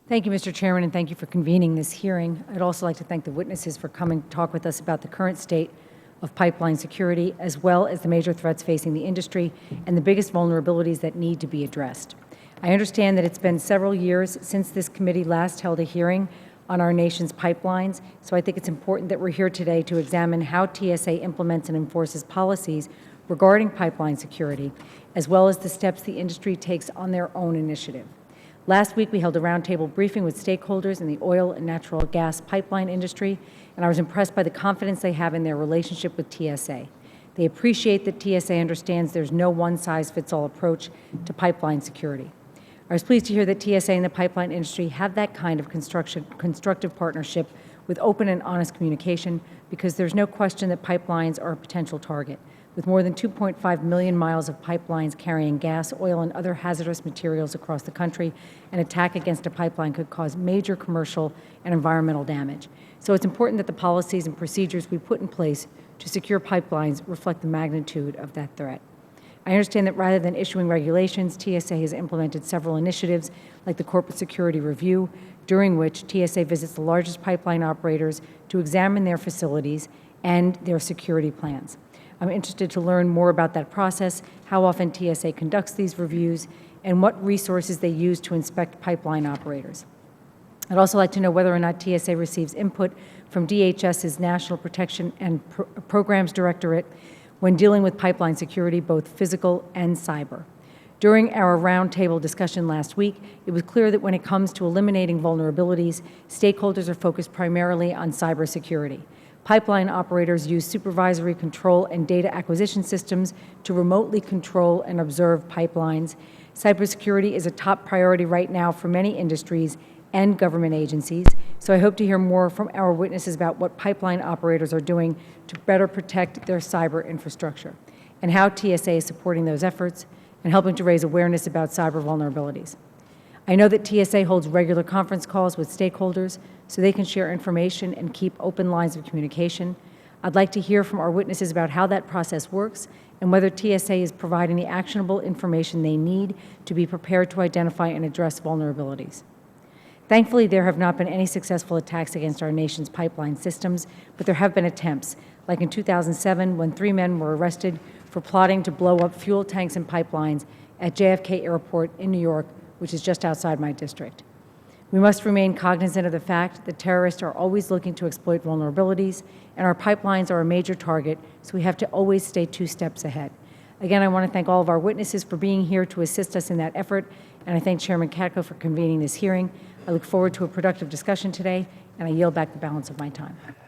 Thank you, Mr. Chairman, and thank you for convening this hearing. I'd also like to thank the witnesses for coming to talk with us about the current state of pipeline security, as well as the major threats facing the industry and the biggest vulnerabilities that need to be addressed. I understand that it's been several years since this committee last held a hearing on our nation's pipelines, so I think it's important that we're here today to examine how TSA implements and enforces policies regarding pipeline security, as well as the steps the industry takes on their own initiative. Last week, we held a roundtable briefing with stakeholders in the oil and natural gas pipeline industry, and I was impressed by the confidence they have in their relationship with TSA. They appreciate that TSA understands there's no one-size-fits-all approach to pipeline security. I was pleased to hear that TSA and the pipeline industry have that kind of constructive partnership with open and honest communication, because there's no question that pipelines are a potential target. With more than 2.5 million miles of pipelines carrying gas, oil, and other hazardous materials across the country, an attack against a pipeline could cause major commercial and environmental damage. So it's important that the policies and procedures we put in place to secure pipelines reflect the magnitude of that threat. I understand that rather than issuing regulations, TSA has implemented several initiatives like the Corporate Security Review, during which TSA visits the largest pipeline operators to examine their facilities and their security plans. I'm interested to learn more about that process, how often TSA conducts these reviews, and what resources they use to inspect pipeline operators. I'd also like to know whether or not TSA receives input from DHS's National Protection and Programs Directorate when dealing with pipeline security, both physical and cyber. During our roundtable discussion last week, it was clear that when it comes to eliminating vulnerabilities, stakeholders are focused primarily on cybersecurity. Pipeline operators use supervisory control and data acquisition systems to remotely control and observe pipelines. Cybersecurity is a top priority right now for many industries and government agencies, so I hope to hear more from our witnesses about what pipeline operators are doing to better protect their cyber infrastructure, and how TSA is supporting those efforts and helping to raise awareness about cyber vulnerabilities. I know that TSA holds regular conference calls with stakeholders so they can share information and keep open lines of communication. I'd like to hear from our witnesses about how that process works and whether TSA is providing the actionable information they need to be prepared to identify and address vulnerabilities. Thankfully, there have not been any successful attacks against our nation's pipeline systems, but there have been attempts, like in 2007 when 3 men were arrested for plotting to blow up fuel tanks and pipelines at JFK Airport in New York, which is just outside my district. We must remain cognizant of the fact that terrorists are always looking to exploit vulnerabilities, and our pipelines are a major target, so we have to always stay 2 steps ahead. Again, I want to thank all of our witnesses for being here to assist us in that effort, and I thank Chairman Katko for convening this hearing. I look forward to a productive discussion today, and I yield back the balance of my time.